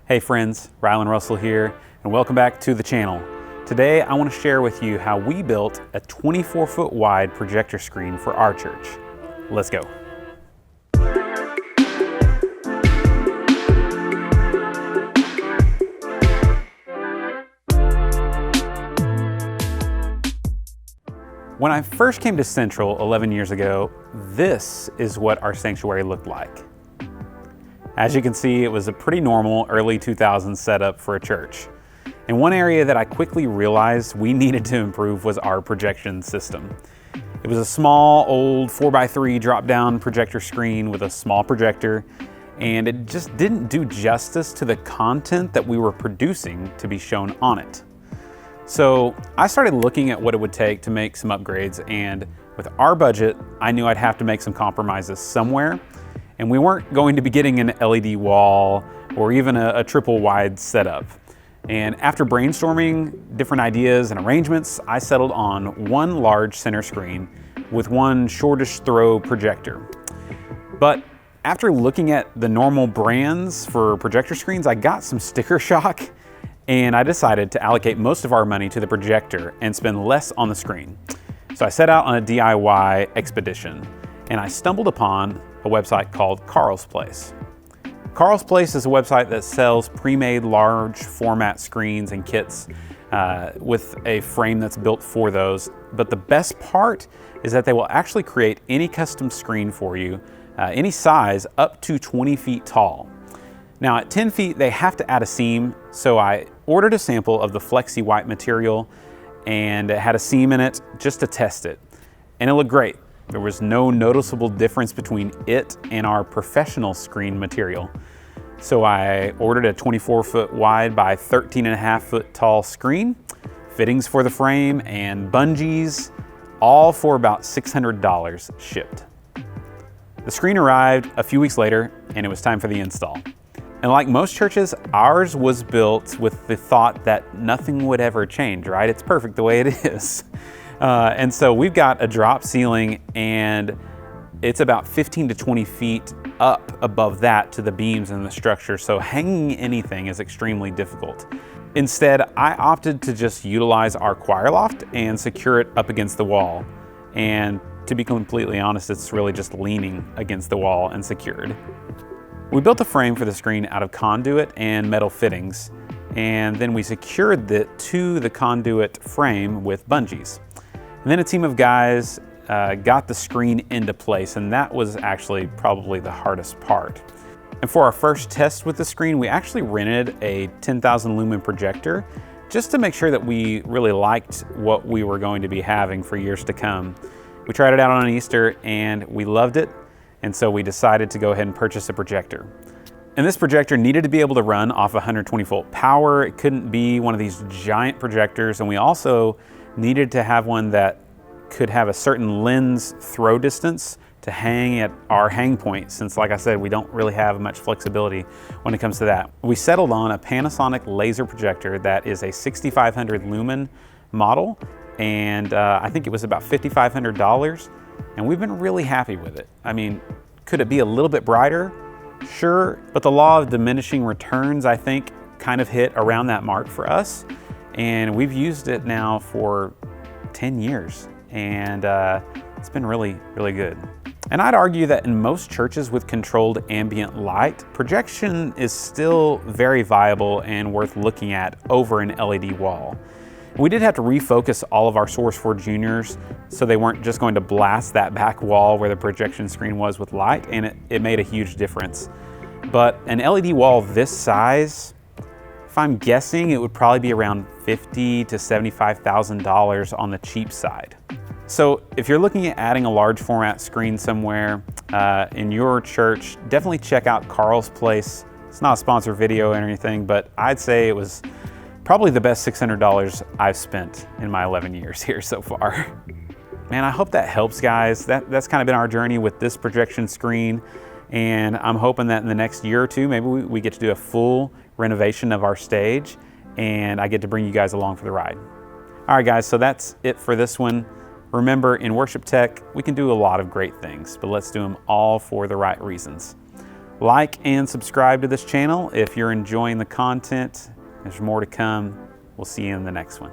Hey friends, Rylan Russell here, and welcome back to the channel. Today I want to share with you how we built a 24-foot wide projector screen for our church. Let's go. When I first came to Central 11 years ago, this is what our sanctuary looked like. As you can see, it was a pretty normal early 2000s setup for a church. And one area that I quickly realized we needed to improve was our projection system. It was a small, old 4x3 drop-down projector screen with a small projector, and it just didn't do justice to the content that we were producing to be shown on it. So I started looking at what it would take to make some upgrades, and with our budget, I knew I'd have to make some compromises somewhere. And we weren't going to be getting an LED wall or even a triple wide setup. And after brainstorming different ideas and arrangements, I settled on one large center screen with one shortish throw projector. But after looking at the normal brands for projector screens, I got some sticker shock, and I decided to allocate most of our money to the projector and spend less on the screen. So I set out on a DIY expedition, and I stumbled upon a website called Carl's Place. Carl's Place is a website that sells pre-made large format screens and kits with a frame that's built for those. But the best part is that they will actually create any custom screen for you, any size up to 20 feet tall. Now at 10 feet, they have to add a seam. So I ordered a sample of the flexi white material, and it had a seam in it just to test it. And it looked great. There was no noticeable difference between it and our professional screen material. So I ordered a 24-foot wide by 13.5-foot tall screen, fittings for the frame, and bungees, all for about $600 shipped. The screen arrived a few weeks later, and it was time for the install. And like most churches, ours was built with the thought that nothing would ever change, right? It's perfect the way it is. And so we've got a drop ceiling, and it's about 15 to 20 feet up above that to the beams in the structure. So hanging anything is extremely difficult. Instead, I opted to just utilize our choir loft and secure it up against the wall. And to be completely honest, it's really just leaning against the wall and secured. We built a frame for the screen out of conduit and metal fittings, and then we secured it to the conduit frame with bungees. And then a team of guys got the screen into place, and that was actually probably the hardest part. And for our first test with the screen, we actually rented a 10,000 lumen projector just to make sure that we really liked what we were going to be having for years to come. We tried it out on Easter and we loved it, and so we decided to go ahead and purchase a projector. And this projector needed to be able to run off 120 volt power. It couldn't be one of these giant projectors, and we also needed to have one that could have a certain lens throw distance to hang at our hang point, since like I said, we don't really have much flexibility when it comes to that. We settled on a Panasonic laser projector that is a 6500 lumen model, and I think it was about $5,500, and we've been really happy with it. I mean, could it be a little bit brighter? Sure, but the law of diminishing returns, I think, kind of hit around that mark for us, and we've used it now for 10 years, and it's been really, really good. And I'd argue that in most churches with controlled ambient light, projection is still very viable and worth looking at over an LED wall. We did have to refocus all of our Source 4 Juniors so they weren't just going to blast that back wall where the projection screen was with light, and it made a huge difference. But an LED wall this size, if I'm guessing, it would probably be around $50,000 to $75,000 on the cheap side. So if you're looking at adding a large format screen somewhere in your church, definitely check out Carl's Place. It's not a sponsored video or anything, but I'd say it was probably the best $600 I've spent in my 11 years here so far. Man, I hope that helps, guys. That's kind of been our journey with this projection screen, and I'm hoping that in the next year or two, maybe we get to do a full renovation of our stage, and I get to bring you guys along for the ride. All right, guys, so that's it for this one. Remember, in worship tech, we can do a lot of great things, but let's do them all for the right reasons. Like and subscribe to this channel if you're enjoying the content. There's more to come. We'll see you in the next one.